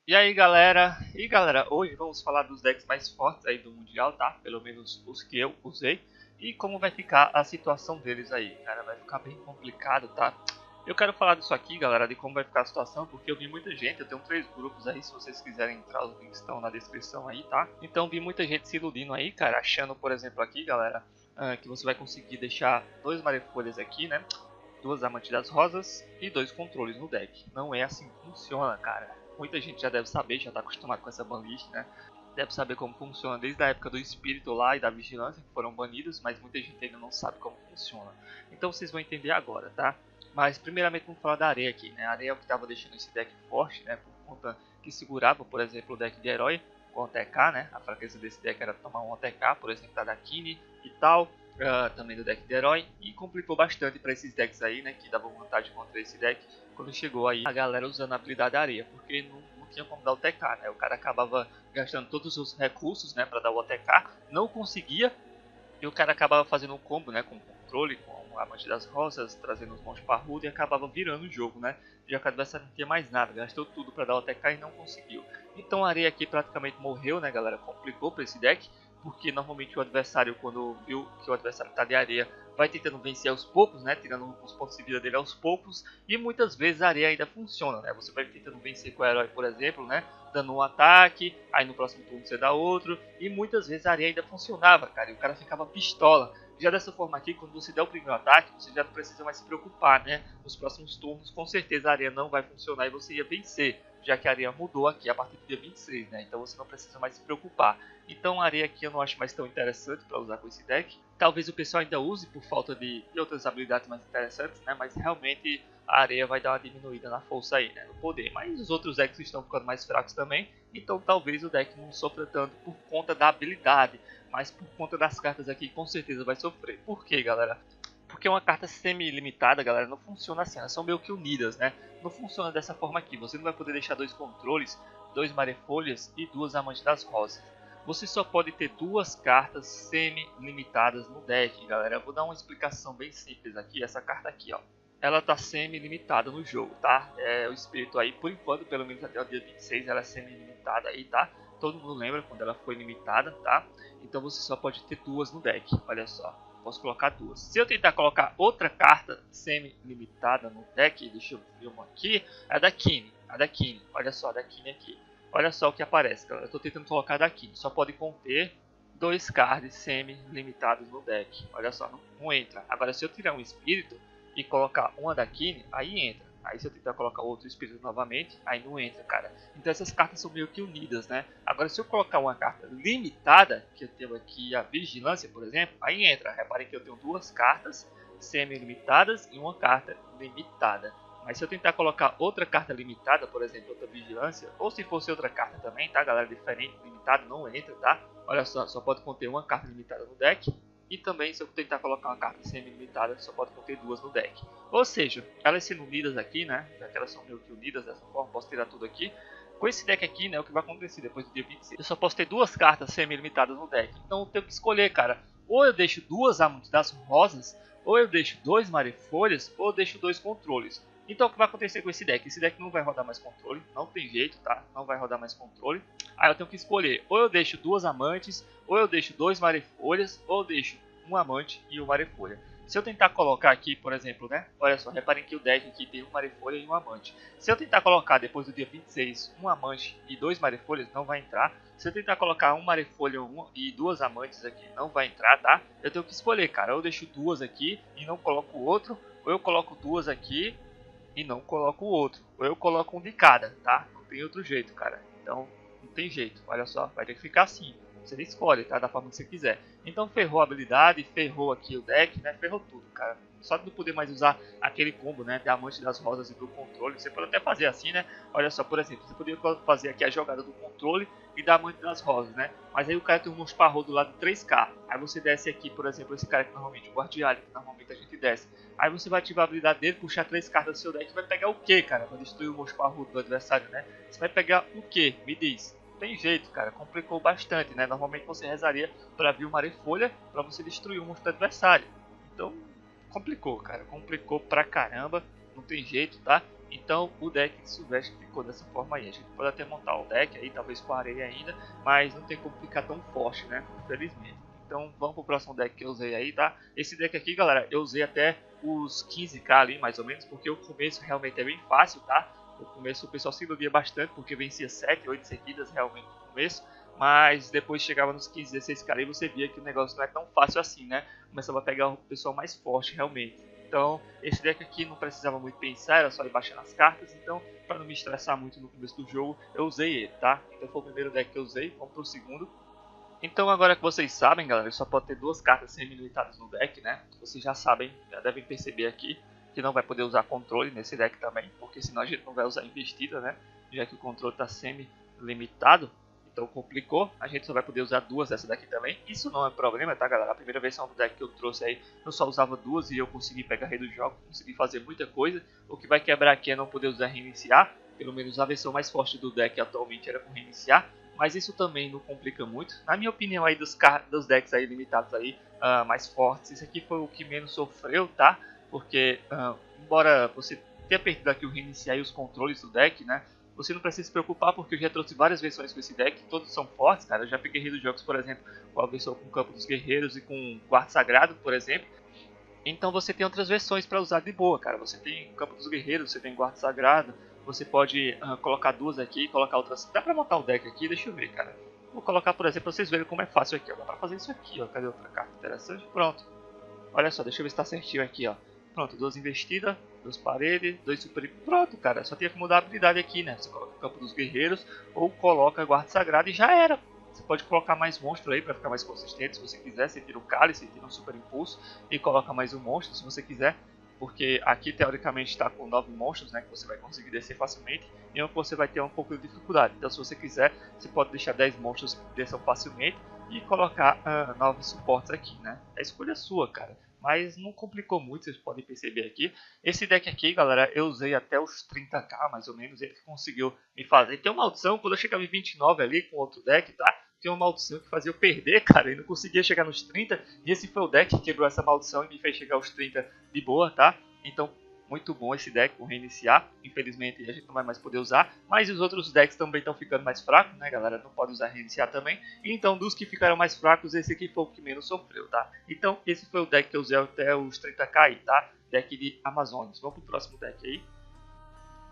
E aí galera, hoje vamos falar dos decks mais fortes aí do Mundial, tá? Pelo menos os que eu usei. E como vai ficar a situação deles aí, cara, vai ficar bem complicado, tá? Eu quero falar disso aqui, galera, de como vai ficar a situação, porque eu vi muita gente, eu tenho 3 grupos aí, se vocês quiserem entrar, os links estão na descrição aí, tá? Então vi muita gente se iludindo aí, cara, achando, por exemplo, aqui, galera, que você vai conseguir deixar 2 Marefolhas aqui, né? 2 Amantes das Rosas e 2 controles no deck. Não é assim que funciona, cara. Muita gente já deve saber, já está acostumado com essa banlist, né? Deve saber como funciona desde a época do Espírito lá e da Vigilância, que foram banidos, mas muita gente ainda não sabe como funciona. Então vocês vão entender agora, tá? Mas primeiramente vamos falar da areia aqui, né? A areia é o que estava deixando esse deck forte, né? Por conta que segurava, por exemplo, o deck de herói com OTK, né? A fraqueza desse deck era tomar um OTK, por exemplo, da Dakini e tal. Também do deck de herói, e complicou bastante para esses decks aí, né, que davam vantagem contra esse deck quando chegou aí a galera usando a habilidade areia, porque não tinha como dar o TK, né, o cara acabava gastando todos os recursos, né, para dar o OTK, não conseguia, e o cara acabava fazendo um combo, né, com controle, com a Amante das Rosas, trazendo os mãos parrudos e acabava virando o jogo, né, já que o adversário não tinha mais nada, gastou tudo para dar o OTK e não conseguiu. Então a areia aqui praticamente morreu, né, galera, complicou para esse deck, porque normalmente o adversário, quando viu que o adversário está de areia, vai tentando vencer aos poucos, né, tirando os pontos de vida dele aos poucos, e muitas vezes a areia ainda funciona, né, você vai tentando vencer com o herói, por exemplo, né, dando um ataque, aí no próximo turno você dá outro, e muitas vezes a areia ainda funcionava, cara, e o cara ficava pistola. Já dessa forma aqui, quando você der o primeiro ataque, você já não precisa mais se preocupar, né, nos próximos turnos, com certeza a areia não vai funcionar e você ia vencer, já que a areia mudou aqui a partir do dia 26, né, então você não precisa mais se preocupar. Então a areia aqui eu não acho mais tão interessante para usar com esse deck. Talvez o pessoal ainda use por falta de outras habilidades mais interessantes, né? Mas realmente a areia vai dar uma diminuída na força aí, né? No poder. Mas os outros decks estão ficando mais fracos também. Então talvez o deck não sofra tanto por conta da habilidade. Mas por conta das cartas aqui com certeza vai sofrer. Por quê, galera? Porque uma carta semi-limitada, galera, não funciona assim. Elas são meio que unidas, né? Não funciona dessa forma aqui. Você não vai poder deixar 2 controles, 2 marefolhas e 2 amantes das rosas. Você só pode ter 2 cartas semi-limitadas no deck, galera. Eu vou dar uma explicação bem simples aqui. Essa carta aqui, ó, ela tá semi-limitada no jogo, tá? É o espírito aí, por enquanto, pelo menos até o dia 26, ela é semi-limitada aí, tá? Todo mundo lembra quando ela foi limitada, tá? Então você só pode ter 2 no deck, olha só. Posso colocar 2. Se eu tentar colocar outra carta semi-limitada no deck, deixa eu ver uma aqui, é a da Kine. A da Kine, olha só, a da Kine aqui. Olha só o que aparece, galera. Eu estou tentando colocar daqui. Só pode conter 2 cards semi-limitados no deck. Olha só, não entra. Agora, se eu tirar um espírito e colocar uma daqui, aí entra. Aí, se eu tentar colocar outro espírito novamente, aí não entra, cara. Então, essas cartas são meio que unidas, né? Agora, se eu colocar uma carta limitada, que eu tenho aqui a Vigilância, por exemplo, aí entra. Reparem que eu tenho 2 cartas semi-limitadas e uma carta limitada. Mas se eu tentar colocar outra carta limitada, por exemplo, outra vigilância, ou se fosse outra carta também, tá, galera, diferente, limitada, não entra, tá? Olha só pode conter uma carta limitada no deck. E também, se eu tentar colocar uma carta semi-limitada, só pode conter 2 no deck. Ou seja, elas sendo unidas aqui, né, já que elas são meio que unidas dessa forma, posso tirar tudo aqui. Com esse deck aqui, né, o que vai acontecer depois do dia 26? Eu só posso ter 2 cartas semi-limitadas no deck. Então eu tenho que escolher, cara. Ou eu deixo 2 Amantes das Rosas, ou eu deixo 2 Marefolhas, ou eu deixo 2 controles. Então o que vai acontecer com esse deck? Esse deck não vai rodar mais controle, não tem jeito, tá? Não vai rodar mais controle. Aí eu tenho que escolher, ou eu deixo 2 amantes, ou eu deixo 2 marefolhas, ou eu deixo um amante e um marefolha. Se eu tentar colocar aqui, por exemplo, né? Olha só, reparem que o deck aqui tem um marefolha e um amante. Se eu tentar colocar depois do dia 26 um amante e 2 marefolhas, não vai entrar. Se eu tentar colocar um marefolha e 2 amantes aqui, não vai entrar, tá? Eu tenho que escolher, cara. Ou eu deixo 2 aqui e não coloco o outro, ou eu coloco 2 aqui e não coloco o outro. Ou eu coloco um de cada, tá? Não tem outro jeito, cara. Então, não tem jeito. Olha só, vai ter que ficar assim. Você escolhe, tá? Da forma que você quiser. Então, ferrou a habilidade, ferrou aqui o deck, né? Ferrou tudo, cara. Só de não poder mais usar aquele combo, né? Da Amante das Rosas e do controle. Você pode até fazer assim, né? Olha só, por exemplo, você poderia fazer aqui a jogada do controle e da Amante das Rosas, né? Mas aí o cara tem um monstro parro do lado de 3k. Aí você desce aqui, por exemplo, esse cara que normalmente, o Guardialho, que normalmente a gente desce. Aí você vai ativar a habilidade dele, puxar 3 cartas do seu deck e vai pegar o que, cara? Pra destruir o monstro parrudo do adversário, né? Você vai pegar o que? Me diz. Não tem jeito, cara. Complicou bastante, né? Normalmente você rezaria pra vir uma Marefolha pra você destruir o monstro do adversário. Então, complicou, cara. Complicou pra caramba. Não tem jeito, tá? Então o deck de Sylvestre ficou dessa forma aí. A gente pode até montar o deck aí, talvez com areia ainda, mas não tem como ficar tão forte, né? Infelizmente. Então vamos pro próximo deck que eu usei aí, tá? Esse deck aqui, galera, eu usei até os 15k ali, mais ou menos, porque o começo realmente é bem fácil, tá? No começo o pessoal se iludia bastante, porque vencia 7, 8 seguidas realmente no começo. Mas depois chegava nos 15, 16k e você via que o negócio não é tão fácil assim, né? Começava a pegar o pessoal mais forte realmente. Então, esse deck aqui não precisava muito pensar, era só ir baixando as cartas. Então, para não me estressar muito no começo do jogo, eu usei ele, tá? Então foi o primeiro deck que eu usei, vamos pro segundo. Então, agora que vocês sabem, galera, só pode ter 2 cartas semi-limitadas no deck, né? Vocês já sabem, já devem perceber aqui que não vai poder usar controle nesse deck também, porque senão a gente não vai usar investida, né? Já que o controle está semi-limitado. Então complicou, a gente só vai poder usar 2 dessa daqui também. Isso não é problema, tá, galera? A primeira versão do deck que eu trouxe aí, eu só usava 2 e eu consegui pegar rei do jogo, consegui fazer muita coisa. O que vai quebrar aqui é não poder usar reiniciar. Pelo menos a versão mais forte do deck atualmente era com reiniciar. Mas isso também não complica muito. Na minha opinião aí dos decks aí limitados aí, mais fortes, esse aqui foi o que menos sofreu, tá? Porque embora você tenha perdido aqui o reiniciar e os controles do deck, né? Você não precisa se preocupar porque eu já trouxe várias versões com esse deck, todos são fortes, cara. Eu já peguei dos jogos, por exemplo, com a versão com o Campo dos Guerreiros e com Quarto Sagrado, por exemplo. Então você tem outras versões para usar de boa, cara. Você tem Campo dos Guerreiros, você tem Quarto Sagrado. Você pode colocar 2 aqui, colocar outras. Dá pra montar o deck aqui, deixa eu ver, cara. Vou colocar, por exemplo, pra vocês verem como é fácil aqui, ó. Dá pra fazer isso aqui, ó. Cadê outra carta interessante? Pronto. Olha só, deixa eu ver se tá certinho aqui, ó. Pronto, 2 investidas, 2 paredes, 2 super... Pronto, cara, só tinha que mudar a habilidade aqui, né? Você coloca o Campo dos Guerreiros ou coloca Guarda Sagrada e já era. Você pode colocar mais monstro aí para ficar mais consistente, se você quiser. Você tira o Cálice, tira um Super Impulso e coloca mais um monstro, se você quiser. Porque aqui, teoricamente, está com 9 monstros, né? Que você vai conseguir descer facilmente. E um que você vai ter um pouco de dificuldade. Então, se você quiser, você pode deixar 10 monstros que desçam facilmente e colocar 9 suportes aqui, né? É a escolha sua, cara. Mas não complicou muito, vocês podem perceber aqui. Esse deck aqui, galera, eu usei até os 30k, mais ou menos. Ele conseguiu me fazer. Tem uma maldição, quando eu chegava em 29 ali com outro deck, tá? Tinha uma maldição que fazia eu perder, cara. E não conseguia chegar nos 30. E esse foi o deck que quebrou essa maldição e me fez chegar aos 30 de boa, tá? Então, muito bom esse deck com reiniciar. Infelizmente a gente não vai mais poder usar. Mas os outros decks também estão ficando mais fracos, né, galera? Não pode usar reiniciar também. Então, dos que ficaram mais fracos, esse aqui foi o que menos sofreu, tá? Então, esse foi o deck que eu usei até os 30k aí, tá? Deck de Amazonas. Vamos pro próximo deck aí.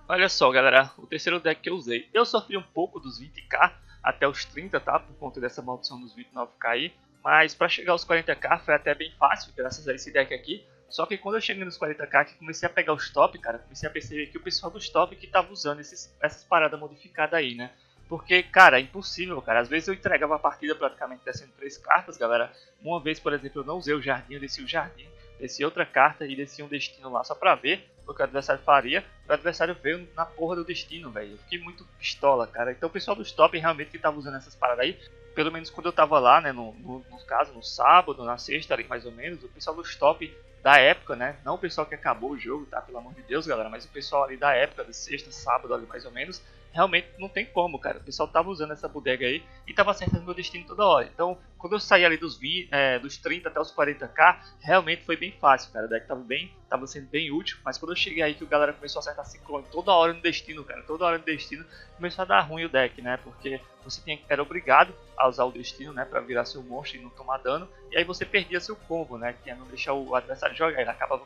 Olha só, galera. O terceiro deck que eu usei. Eu sofri um pouco dos 20k até os 30, tá? Por conta dessa maldição dos 29k aí. Mas para chegar aos 40k foi até bem fácil, graças a esse deck aqui. Só que quando eu cheguei nos 40k, que comecei a pegar os top, cara, comecei a perceber que o pessoal dos top que tava usando essas paradas modificadas aí, né? Porque, cara, é impossível, cara. Às vezes eu entregava a partida praticamente descendo 3 cartas, galera. Uma vez, por exemplo, eu não usei o jardim, eu desci o jardim, desci outra carta e desci um destino lá só pra ver o que o adversário faria. O adversário veio na porra do destino, velho. Eu fiquei muito pistola, cara. Então o pessoal dos top realmente que tava usando essas paradas aí, pelo menos quando eu tava lá, né, no caso, no sábado, na sexta ali mais ou menos, o pessoal dos top da época, né, não o pessoal que acabou o jogo, tá, pelo amor de Deus, galera, mas o pessoal ali da época, de sexta, sábado ali mais ou menos, realmente não tem como, cara. O pessoal tava usando essa bodega aí e tava acertando meu destino toda hora. Então, quando eu saí ali dos 20, dos 30 até os 40k, realmente foi bem fácil, cara. O deck tava sendo bem útil, mas quando eu cheguei aí que o galera começou a acertar ciclone toda hora no destino, cara, toda hora no destino, começou a dar ruim o deck, né? Porque você era obrigado a usar o destino, né, para virar seu monstro e não tomar dano, e aí você perdia seu combo, né, que é não deixar o adversário jogar. Ele acabava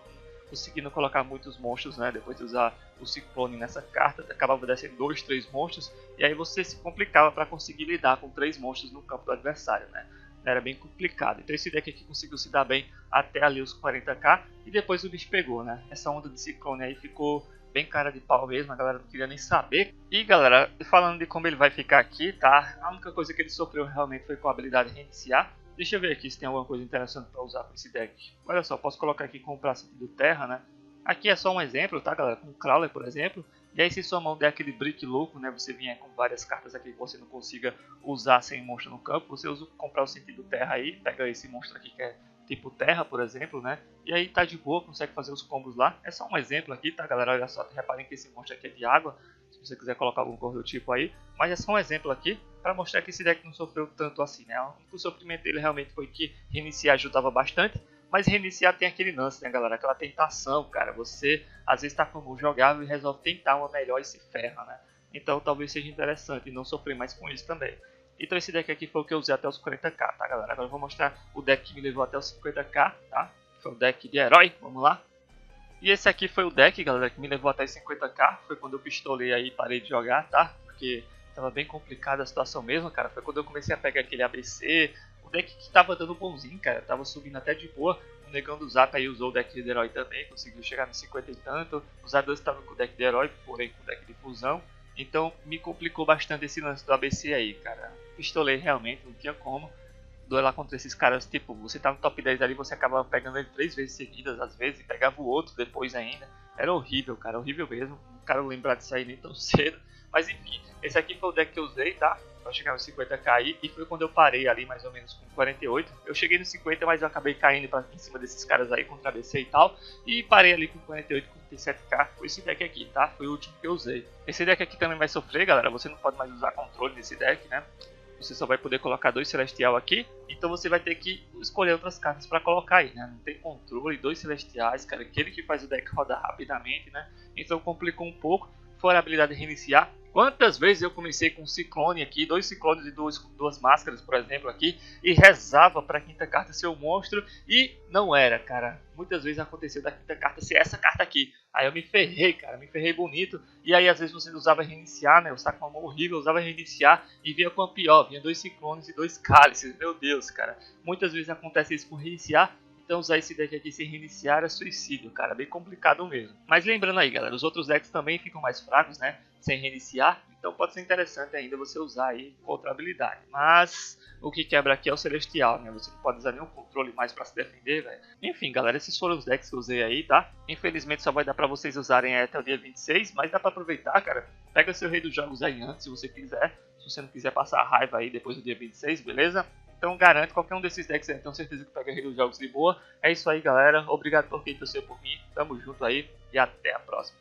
conseguindo colocar muitos monstros, né, depois de usar o ciclone nessa carta, acabava descendo 2, 3 monstros, e aí você se complicava para conseguir lidar com 3 monstros no campo do adversário, né. Era bem complicado. Então esse deck aqui conseguiu se dar bem até ali os 40k, e depois o bicho pegou, né. Essa onda de ciclone aí ficou bem cara de pau mesmo, a galera não queria nem saber. E galera, falando de como ele vai ficar aqui, tá? A única coisa que ele sofreu realmente foi com a habilidade reiniciar. Deixa eu ver aqui se tem alguma coisa interessante para usar com esse deck. Olha só, posso colocar aqui comprar sentido terra, né? Aqui é só um exemplo, tá, galera? Com o Crawler, por exemplo. E aí se sua mão der aquele brick louco, né? Você vier com várias cartas aqui que você não consiga usar sem monstro no campo. Você usa comprar o sentido terra aí, pega esse monstro aqui que é tipo terra, por exemplo, né? E aí tá de boa, consegue fazer os combos lá. É só um exemplo aqui, tá, galera? Olha só, reparem que esse monstro aqui é de água, se você quiser colocar algum cor do tipo aí. Mas é só um exemplo aqui, para mostrar que esse deck não sofreu tanto assim, né? O sofrimento dele realmente foi que reiniciar ajudava bastante. Mas reiniciar tem aquele lance, né, galera? Aquela tentação, cara. Você às vezes tá com um jogável e resolve tentar uma melhor e se ferra, né? Então talvez seja interessante e não sofrer mais com isso também. Então esse deck aqui foi o que eu usei até os 40k, tá, galera? Agora eu vou mostrar o deck que me levou até os 50k, tá? Foi o deck de herói, vamos lá. E esse aqui foi o deck, galera, que me levou até 50k. Foi quando eu pistolei aí e parei de jogar, tá? Porque tava bem complicada a situação mesmo, cara. Foi quando eu comecei a pegar aquele ABC. O deck que tava dando bonzinho, cara. Tava subindo até de boa. O Negão do Zap aí usou o deck de herói também. Conseguiu chegar nos 50 e tanto. Os A2 estavam com o deck de herói, porém com o deck de fusão. Então me complicou bastante esse lance do ABC aí, cara. Pistolei realmente, não tinha como duelar contra esses caras, tipo, você tá no top 10 ali, você acaba pegando ele 3 vezes seguidas, às vezes, e pegava o outro depois ainda. Era horrível, cara, horrível mesmo. Não quero lembrar disso aí nem tão cedo. Mas enfim, esse aqui foi o deck que eu usei, tá? Pra chegar nos 50k aí, e foi quando eu parei ali, mais ou menos com 48. Eu cheguei nos 50, mas eu acabei caindo em cima desses caras aí, contra ABC e tal. E parei ali com 48, 47k. Foi esse deck aqui, tá? Foi o último que eu usei. Esse deck aqui também vai sofrer, galera. Você não pode mais usar controle nesse deck, né? Você só vai poder colocar 2 Celestial aqui, então você vai ter que escolher outras cartas para colocar aí, né? Não tem controle, 2 Celestiais, cara, aquele que faz o deck rodar rapidamente, né? Então complicou um pouco, fora a habilidade de reiniciar. Quantas vezes eu comecei com um ciclone aqui, 2 ciclones e duas máscaras, por exemplo, aqui, e rezava para a quinta carta ser o monstro, e não era, cara. Muitas vezes aconteceu da quinta carta ser essa carta aqui. Aí eu me ferrei, cara, me ferrei bonito. E aí às vezes você usava reiniciar, né? Eu estava com uma mão horrível, usava reiniciar e vinha com a pior, vinha 2 ciclones e 2 cálices. Meu Deus, cara. Muitas vezes acontece isso com reiniciar. Então usar esse deck aqui sem reiniciar é suicídio, cara, bem complicado mesmo. Mas lembrando aí, galera, os outros decks também ficam mais fracos, né, sem reiniciar. Então pode ser interessante ainda você usar aí com outra habilidade. Mas o que quebra aqui é o Celestial, né, você não pode usar nenhum controle mais pra se defender, velho. Enfim, galera, esses foram os decks que eu usei aí, tá? Infelizmente só vai dar pra vocês usarem até o dia 26, mas dá pra aproveitar, cara. Pega seu rei dos jogos aí antes, se você quiser. Se você não quiser passar raiva aí depois do dia 26, beleza? Então garanto, qualquer um desses decks aí, tenho certeza que pega os jogos de boa. É isso aí, galera. Obrigado por quem torceu por mim. Tamo junto aí e até a próxima.